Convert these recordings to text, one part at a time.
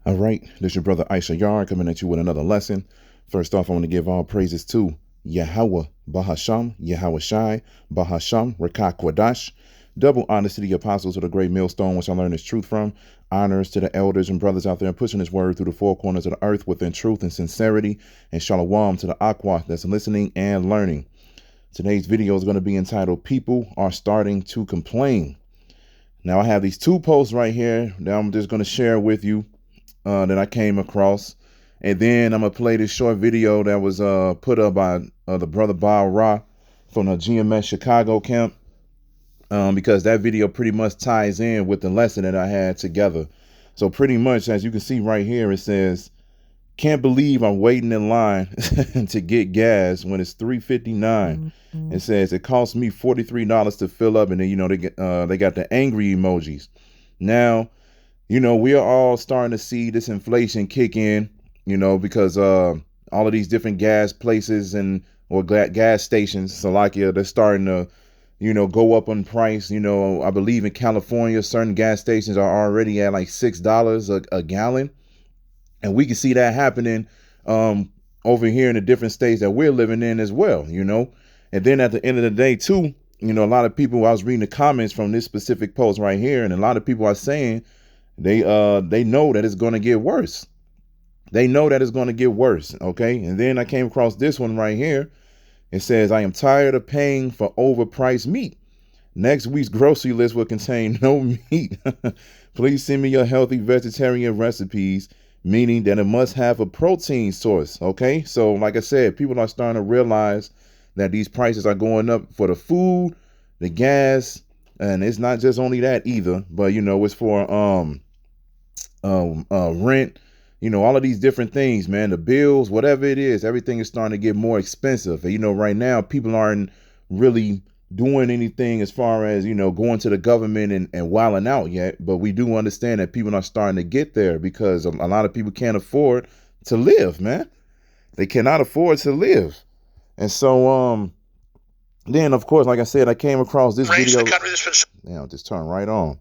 All right, this is your brother Issachar coming at you with another lesson. First off, I want to give all praises to Yahweh, Bahasham, Yahweh Shai, Bahasham, Rachaa Kwadash. Double honors to the apostles of the great millstone, which I learned this truth from. Honors to the elders and brothers out there pushing this word through the four corners of the earth within truth and sincerity. And shalom to the aqua that's listening and learning. Today's video is going to be entitled, People Are Starting to Complain. Now, I have these two posts right here that I'm just going to share with you. That I came across, and then I'm gonna play this short video that was put up by the brother Bob Ra from the GMS Chicago camp, because that video pretty much ties in with the lesson that I had together. So pretty much, as you can see right here, it says, "Can't believe I'm waiting in line to get gas when it's $3.59." It says it cost me $43 to fill up, and then they got the angry emojis. Now, we are all starting to see this inflation kick in, because all of these different gas places or gas stations, Salakia, they're starting to, go up on price. I believe in California, certain gas stations are already at like $6 a gallon. And we can see that happening over here in the different states that we're living in as well, And then at the end of the day, too, a lot of people, I was reading the comments from this specific post right here, and a lot of people are saying, they know that it's going to get worse. They know that it's going to get worse. Okay. And then I came across this one right here. It says, I am tired of paying for overpriced meat. Next week's grocery list will contain no meat. Please send me your healthy vegetarian recipes, meaning that it must have a protein source. Okay. So like I said, people are starting to realize that these prices are going up for the food, the gas, and it's not just only that either, but it's for rent, all of these different things, man, the bills, whatever it is, everything is starting to get more expensive. And, right now people aren't really doing anything as far as, going to the government and wilding out yet. But we do understand that people are starting to get there because a lot of people can't afford to live, man. They cannot afford to live. And so, then, of course, like I said, I came across this video. I'll just turn right on.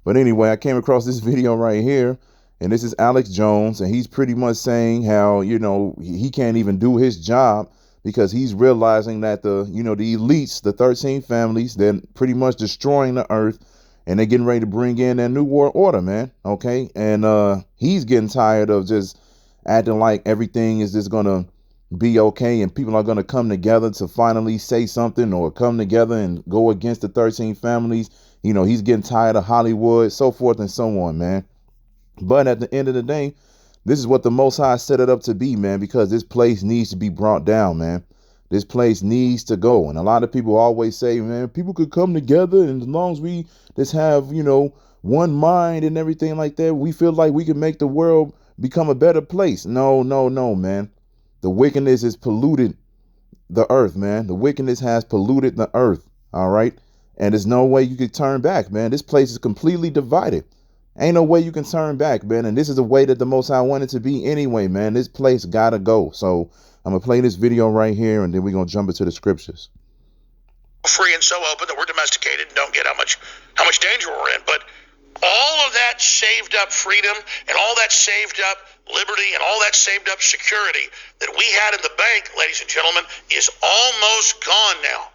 But anyway, I came across this video right here, and this is Alex Jones, and he's pretty much saying how, he can't even do his job because he's realizing that the elites, the 13 families, they're pretty much destroying the earth, and they're getting ready to bring in their new world order, man. Okay. And he's getting tired of just acting like everything is just going to be okay and people are going to come together to finally say something or come together and go against the 13 families. He's getting tired of Hollywood, so forth and so on, man. But at the end of the day, this is what the Most High set it up to be, man, because this place needs to be brought down, man. This place needs to go. And a lot of people always say, man, people could come together, and as long as we just have, one mind and everything like that, we feel like we can make the world become a better place. No, man. The wickedness has polluted the earth, man. The wickedness has polluted the earth. All right. And there's no way you could turn back, man. This place is completely divided. Ain't no way you can turn back, man. And this is the way that the Most High wanted to be anyway, man. This place gotta go. So I'm gonna play this video right here, and then we're gonna jump into the scriptures. Free and so open that we're domesticated and don't get how much danger we're in. But all of that saved up freedom and all that saved up liberty and all that saved up security that we had in the bank, ladies and gentlemen, is almost gone now.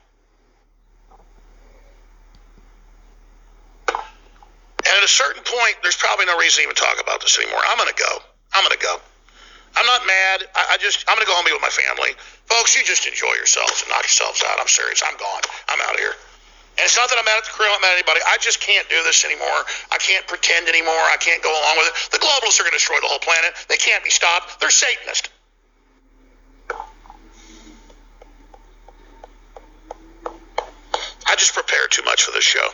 And at a certain point, there's probably no reason to even talk about this anymore. I'm going to go. I'm not mad. I'm going to go home and be with my family. Folks, you just enjoy yourselves and knock yourselves out. I'm serious. I'm gone. I'm out of here. And it's not that I'm mad at the crew. I'm mad at anybody. I just can't do this anymore. I can't pretend anymore. I can't go along with it. The globalists are going to destroy the whole planet. They can't be stopped. They're Satanists. I just prepared too much for this show.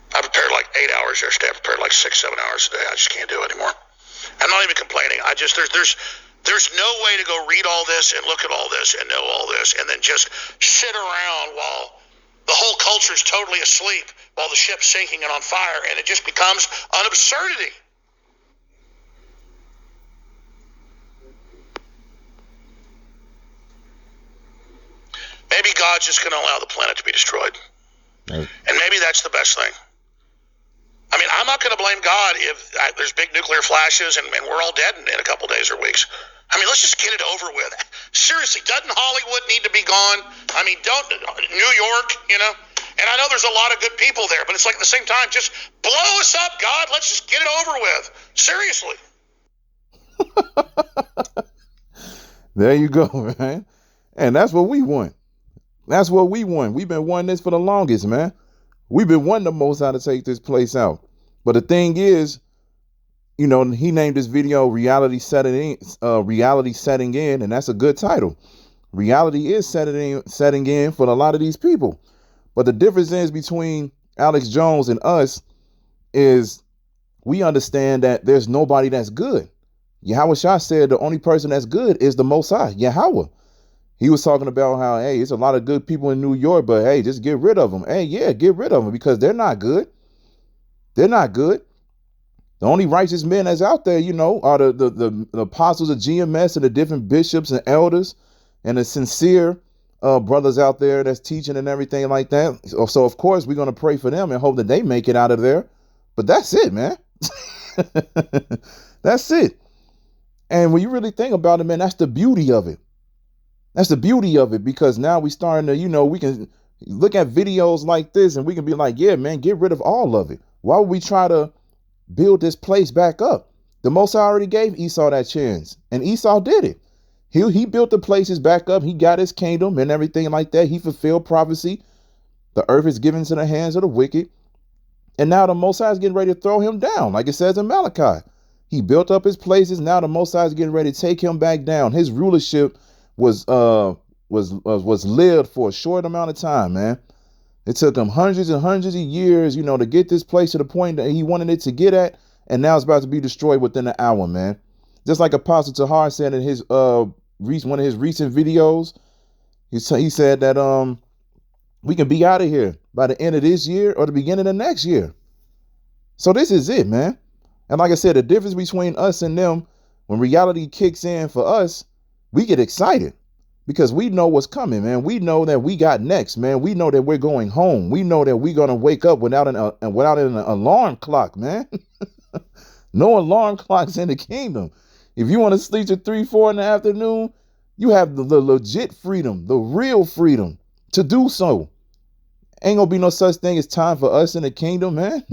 I prepared like 8 hours yesterday. I prepared like 6-7 hours a day. I just can't do it anymore. I'm not even complaining. There's no way to go read all this and look at all this and know all this and then just sit around while the whole culture is totally asleep while the ship's sinking and on fire, and it just becomes an absurdity. Maybe God's just going to allow the planet to be destroyed. And maybe that's the best thing. I mean, I'm not going to blame God if there's big nuclear flashes and we're all dead in a couple days or weeks. I mean, let's just get it over with. Seriously, doesn't Hollywood need to be gone? I mean, don't New York, you know? And I know there's a lot of good people there, but it's like at the same time, just blow us up, God. Let's just get it over with. Seriously. There you go, man. And that's what we want. That's what we want. We've been wanting this for the longest, man. We've been wanting the Most High to take this place out. But the thing is, you know, he named this video reality setting in, and that's a good title. Reality is setting in for a lot of these people. But the difference is between Alex Jones and us is we understand that there's nobody that's good. Yahweh Shah said the only person that's good is the Most High, Yahweh. He was talking about how, hey, it's a lot of good people in New York, but hey, just get rid of them. Hey, yeah, get rid of them because they're not good. They're not good. The only righteous men that's out there, you know, are the apostles of GMS and the different bishops and elders and the sincere brothers out there that's teaching and everything like that. So of course, we're going to pray for them and hope that they make it out of there. But that's it, man. That's it. And when you really think about it, man, that's the beauty of it. That's the beauty of it, because now we starting to, you know, we can look at videos like this and we can be like, yeah, man, get rid of all of it. Why would we try to build this place back up? The Most High already gave Esau that chance, and Esau did it. He built the places back up. He got his kingdom and everything like that. He fulfilled prophecy. The earth is given to the hands of the wicked. And now the Most High is getting ready to throw him down, like it says in Malachi. He built up his places. Now the Most High is getting ready to take him back down. His rulership was lived for a short amount of time, man. It took him hundreds and hundreds of years, you know, to get this place to the point that he wanted it to get at, and now it's about to be destroyed within an hour, man. Just like Apostle Tahar said in his one of his recent videos, he said that we can be out of here by the end of this year or the beginning of next year. So this is it, man. And like I said, the difference between us and them, when reality kicks in for us, we get excited because we know what's coming, man. We know that we got next, man. We know that we're going home. We know that we're going to wake up without an alarm clock, man. No alarm clocks in the kingdom. If you want to sleep to 3, 4 in the afternoon, you have the legit freedom, the real freedom to do so. Ain't gonna be no such thing as time for us in the kingdom, man.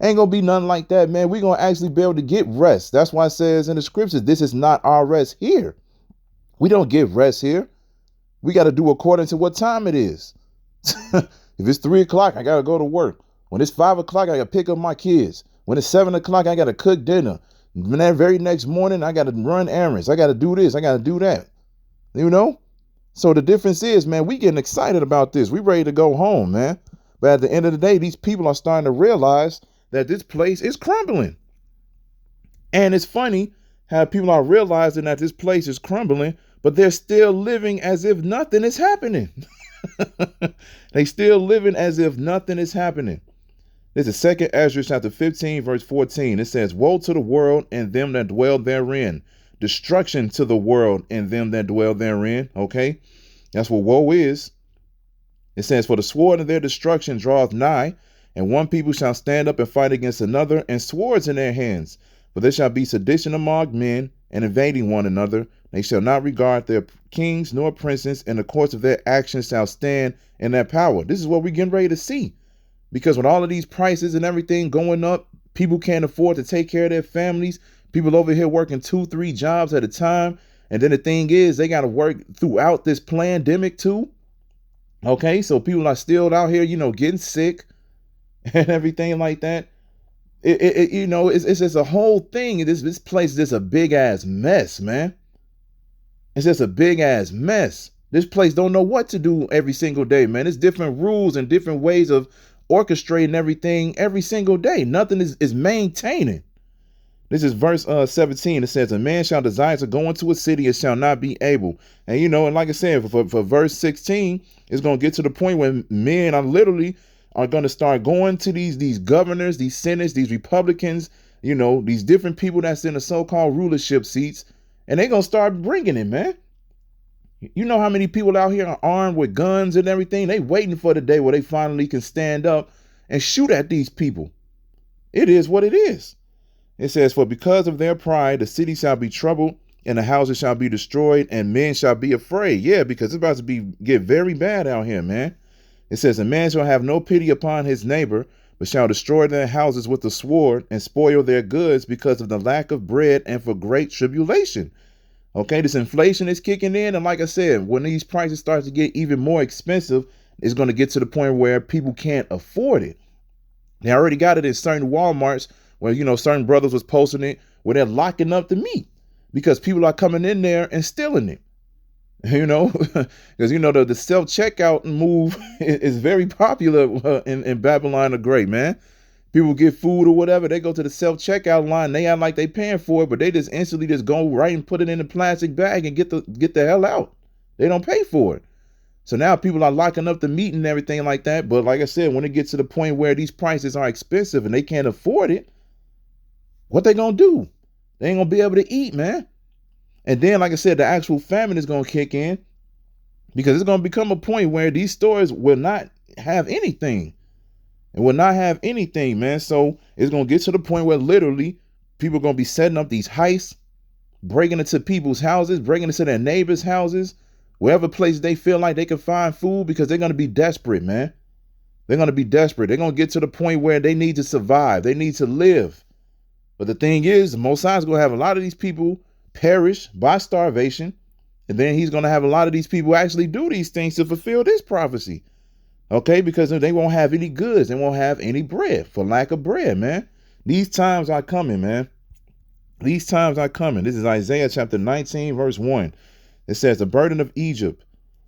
Ain't gonna be nothing like that, man. We're gonna actually be able to get rest. That's why it says in the scriptures, this is not our rest here. We don't get rest here. We got to do according to what time it is. If it's 3 o'clock, I got to go to work. When it's 5 o'clock, I got to pick up my kids. When it's 7 o'clock, I got to cook dinner. And that very next morning, I got to run errands. I got to do this. I got to do that. You know? So the difference is, man, we getting excited about this. We ready to go home, man. But at the end of the day, these people are starting to realize that this place is crumbling. And it's funny how people are realizing that this place is crumbling, but they're still living as if nothing is happening. They still living as if nothing is happening. This is 2 Ezra chapter 15, verse 14. It says, woe to the world and them that dwell therein. Destruction to the world and them that dwell therein. Okay, that's what woe is. It says, for the sword of their destruction draweth nigh, and one people shall stand up and fight against another, and swords in their hands. For there shall be sedition among men, and invading one another. They shall not regard their kings nor princes, and the course of their actions shall stand in their power. This is what we're getting ready to see. Because with all of these prices and everything going up, people can't afford to take care of their families. People over here working 2, 3 jobs at a time. And then the thing is, they got to work throughout this pandemic too. Okay, so people are still out here, you know, getting sick and everything like that. You know, it's just a whole thing. This place is just a big ass mess, man. It's just a big ass mess. This place don't know what to do every single day, man. It's different rules and different ways of orchestrating everything every single day. Nothing is maintaining. This is verse 17. It says, a man shall desire to go into a city and shall not be able. And, you know, and like I said, for verse 16, it's going to get to the point where men are literally going to start going to these governors, these senators, these Republicans, you know, these different people that's in the so-called rulership seats. And they're going to start bringing it, man. You know how many people out here are armed with guns and everything? They waiting for the day where they finally can stand up and shoot at these people. It is what it is. It says, for because of their pride, the city shall be troubled, and the houses shall be destroyed, and men shall be afraid. Yeah, because it's about to get very bad out here, man. It says, a man shall have no pity upon his neighbor, but shall destroy their houses with the sword and spoil their goods because of the lack of bread and for great tribulation. Okay, this inflation is kicking in. And like I said, when these prices start to get even more expensive, it's going to get to the point where people can't afford it. They already got it in certain Walmarts where, certain brothers was posting it where they're locking up the meat because people are coming in there and stealing it. Because, the self-checkout move is very popular in Babylon the Great, man. People get food or whatever, they go to the self-checkout line, they act like they paying for it, but they just instantly just go right and put it in a plastic bag and get the hell out. They don't pay for it. So now people are locking up the meat and everything like that. But like I said, when it gets to the point where these prices are expensive and they can't afford it, what they gonna do? They ain't gonna be able to eat, man. And then, like I said, the actual famine is gonna kick in because it's gonna become a point where these stores will not have anything. It will not have anything, man. So it's gonna get to the point where literally people are gonna be setting up these heists, breaking into people's houses, breaking into their neighbors' houses, wherever place they feel like they can find food because they're gonna be desperate, man. They're gonna be desperate. They're gonna get to the point where they need to survive. They need to live. But the thing is, the Most High is gonna have a lot of these people perish by starvation, and then he's gonna have a lot of these people actually do these things to fulfill this prophecy. Okay, because they won't have any goods. They won't have any bread for lack of bread, man. These times are coming, man. These times are coming. This is Isaiah chapter 19, verse 1. It says, the burden of Egypt.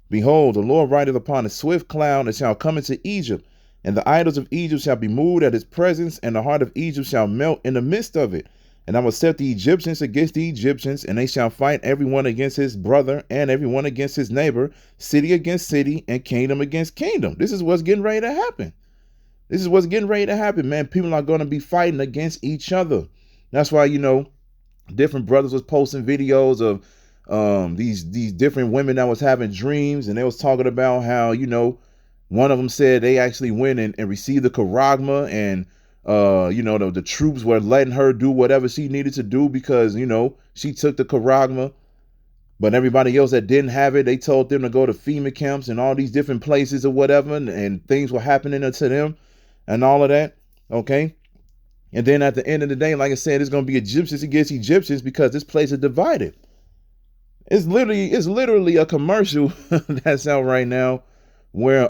Behold, the Lord rideth upon a swift cloud, and shall come into Egypt. And the idols of Egypt shall be moved at his presence, and the heart of Egypt shall melt in the midst of it. And I will set the Egyptians against the Egyptians, and they shall fight everyone against his brother, and everyone against his neighbor, city against city, and kingdom against kingdom. This is what's getting ready to happen. This is what's getting ready to happen, man. People are going to be fighting against each other. That's why, different brothers was posting videos of these different women that was having dreams, and they was talking about how, one of them said they actually went and received the charagma, and the troops were letting her do whatever she needed to do because, she took the charagma. But everybody else that didn't have it, they told them to go to FEMA camps and all these different places or whatever, and things were happening to them and all of that. Okay. And then at the end of the day, like I said, it's going to be Egyptians against Egyptians because this place is divided. It's literally a commercial that's out right now where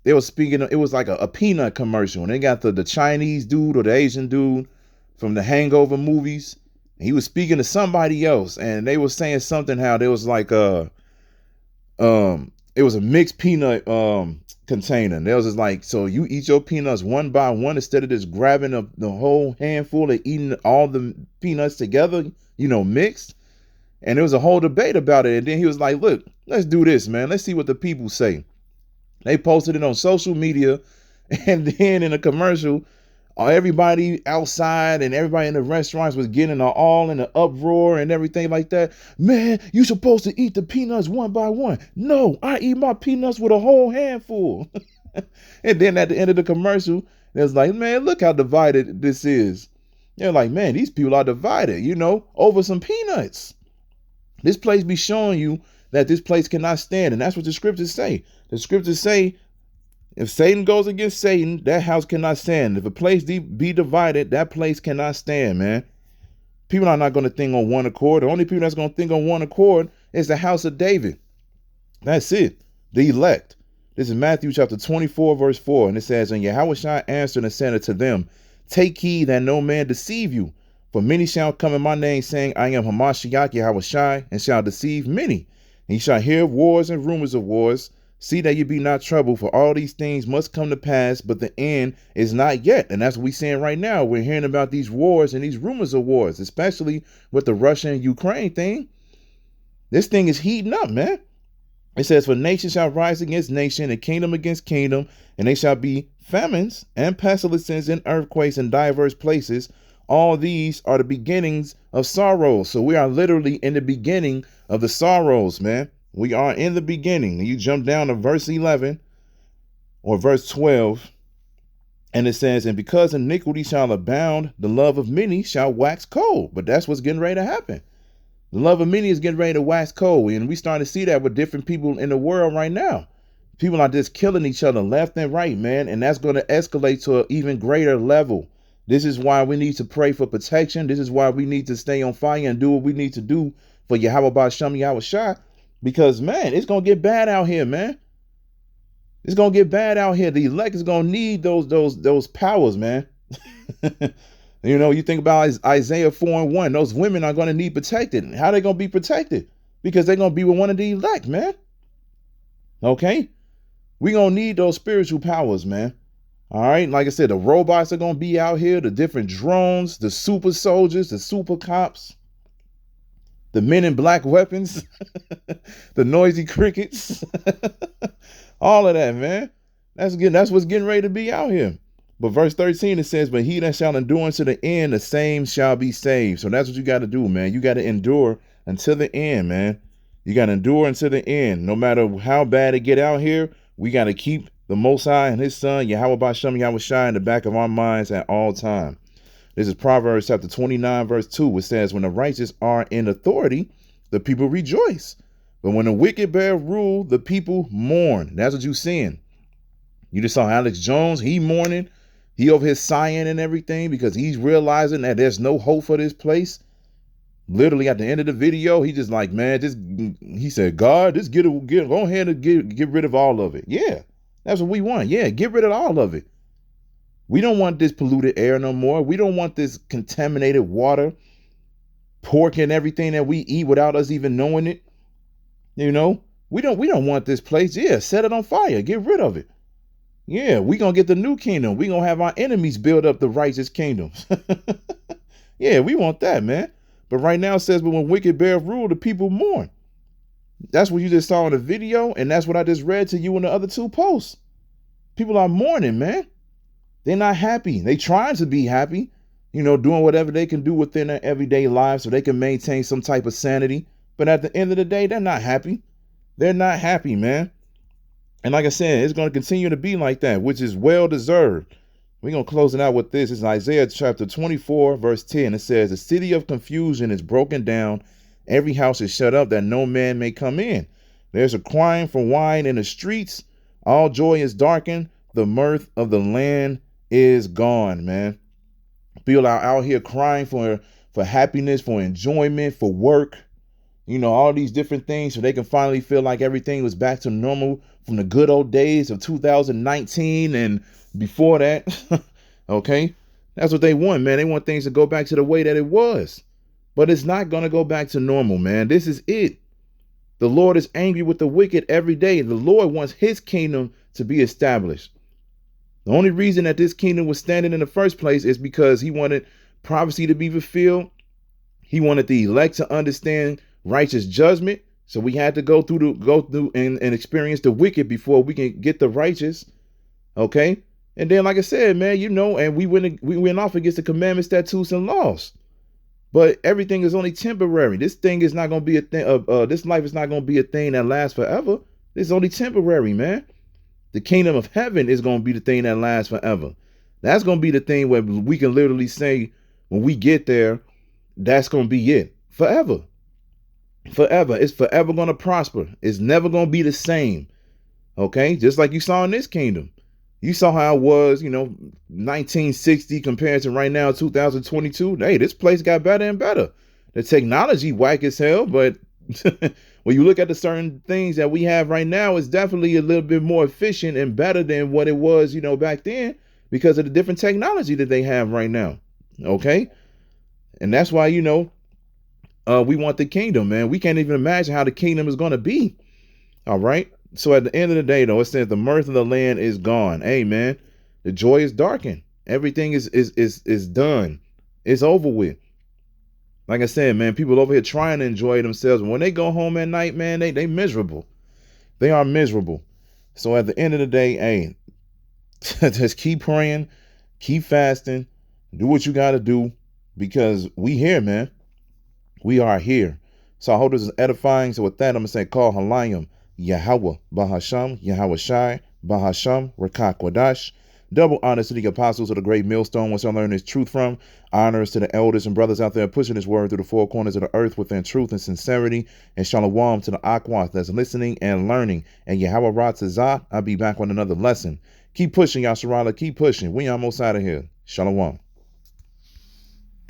they were speaking of, it was like a peanut commercial, and they got the Chinese dude or the Asian dude from the Hangover movies. He was speaking to somebody else, and they were saying something how there was like it was a mixed peanut container. And there was just like, so you eat your peanuts one by one instead of just grabbing the whole handful and eating all the peanuts together, mixed. And there was a whole debate about it. And then he was like, look, let's do this, man. Let's see what the people say. They posted it on social media, and then in a commercial, everybody outside and everybody in the restaurants was getting all in an uproar and everything like that. Man, you supposed to eat the peanuts one by one. No, I eat my peanuts with a whole handful. And then at the end of the commercial, it was like, man, look how divided this is. They're like, man, these people are divided, over some peanuts. This place be showing you that this place cannot stand. And that's what the scriptures say. The scriptures say, if Satan goes against Satan, that house cannot stand. If a place be divided, that place cannot stand, man. People are not going to think on one accord. The only people that's going to think on one accord is the house of David. That's it. The elect. This is Matthew chapter 24, verse 4. And it says, and Yahushua answered and said unto them, take heed that no man deceive you. For many shall come in my name, saying, I am Hamashiach Yahushua, and shall deceive many. And ye shall hear of wars and rumors of wars. See that you be not troubled, for all these things must come to pass, but the end is not yet. And that's what we're seeing right now. We're hearing about these wars and these rumors of wars, especially with the Russia and Ukraine thing. This thing is heating up, man. It says, for nation shall rise against nation, and kingdom against kingdom, and they shall be famines and pestilences and earthquakes in diverse places. All these are the beginnings of sorrows. So we are literally in the beginning of the sorrows, man. We are in the beginning. You jump down to verse 11 or verse 12. And it says, and because iniquity shall abound, the love of many shall wax cold. But that's what's getting ready to happen. The love of many is getting ready to wax cold. And we start to see that with different people in the world right now. People are just killing each other left and right, man. And that's going to escalate to an even greater level. This is why we need to pray for protection. This is why we need to stay on fire and do what we need to do for Yahweh Ba'Shem Yahweh Shai. Because, man, it's going to get bad out here, man. It's going to get bad out here. The elect is going to need those powers, man. You know, you think about Isaiah 4:1. Those women are going to need protected. How are they going to be protected? Because they're going to be with one of the elect, man. Okay? We're going to need those spiritual powers, man. All right? Like I said, the robots are going to be out here. The different drones, the super soldiers, the super cops, the men in black weapons, the noisy crickets, all of that, man. That's what's getting ready to be out here. But verse 13, it says, but he that shall endure unto the end, the same shall be saved. So that's what you got to do, man. You got to endure until the end, man. You got to endure until the end. No matter how bad it get out here, we got to keep the Most High and his son, Yahweh Ba'Shem Yahweh Shai, in the back of our minds at all time. This is Proverbs chapter 29, verse 2, which says, when the righteous are in authority, the people rejoice. But when the wicked bear rule, the people mourn. That's what you're seeing. You just saw Alex Jones. He mourning. He over here sighing and everything because he's realizing that there's no hope for this place. Literally at the end of the video, he just like, man, he said, God, just go ahead and get rid of all of it. Yeah, that's what we want. Yeah, get rid of all of it. We don't want this polluted air no more. We don't want this contaminated water, pork and everything that we eat without us even knowing it. You know, we don't want this place. Yeah, set it on fire. Get rid of it. Yeah, we going to get the new kingdom. We going to have our enemies build up the righteous kingdoms. Yeah, we want that, man. But right now it says, but when wicked bear rule, the people mourn. That's what you just saw in the video. And that's what I just read to you in the other two posts. People are mourning, man. They're not happy. They trying to be happy, you know, doing whatever they can do within their everyday lives so they can maintain some type of sanity. But at the end of the day, they're not happy. They're not happy, man. And like I said, it's going to continue to be like that, which is well deserved. We're going to close it out with this. It's Isaiah chapter 24, verse 10. It says, the city of confusion is broken down. Every house is shut up that no man may come in. There's a crying for wine in the streets. All joy is darkened. The mirth of the land is gone, man. People are out here crying for happiness, for enjoyment, for work. You know, all these different things so they can finally feel like everything was back to normal from the good old days of 2019 and before that. Okay, that's what they want, man. They want things to go back to the way that it was. But it's not going to go back to normal, man. This is it. The Lord is angry with the wicked every day. The Lord wants his kingdom to be established. The only reason that this kingdom was standing in the first place is because he wanted prophecy to be fulfilled. He wanted the elect to understand righteous judgment. So we had to go through and experience the wicked before we can get the righteous. Okay. And then, like I said, man, you know, and we went off against the commandments, statutes, and laws. But everything is only temporary. This thing is not going to be a thing. This life is not going to be a thing that lasts forever. It's only temporary, man. The kingdom of heaven is going to be the thing that lasts forever. That's going to be the thing where we can literally say when we get there, that's going to be it forever. Forever. It's forever going to prosper. It's never going to be the same. Okay. Just like you saw in this kingdom. You saw how it was, you know, 1960 compared to right now, 2022. Hey, this place got better and better. The technology whack as hell, but when you look at the certain things that we have right now, it's definitely a little bit more efficient and better than what it was, you know, back then because of the different technology that they have right now. Okay. And that's why, you know, we want the kingdom, man. We can't even imagine how the kingdom is going to be. All right. So at the end of the day, though, it says the mirth of the land is gone. Hey, man, the joy is darkened. Everything is done. It's over with. Like I said, man, people over here trying to enjoy themselves. When they go home at night, man, they miserable. They are miserable. So at the end of the day, hey, just keep praying, keep fasting, do what you got to do because we here, man. We are here. So I hope this is edifying. So with that, I'm going to say, call Halayim, Yahweh, Bahasham, Yahweh Shai, Bahasham, Rachaa Kwadash, Double honors to the apostles of the great millstone, which I learned this truth from. Honors to the elders and brothers out there pushing this word through the four corners of the earth within truth and sincerity. And shalom to the aquas that's listening and learning. And Yahweh Ratzah, I'll be back with another lesson. Keep pushing, Yasharala. Keep pushing. We almost out of here. Shalom.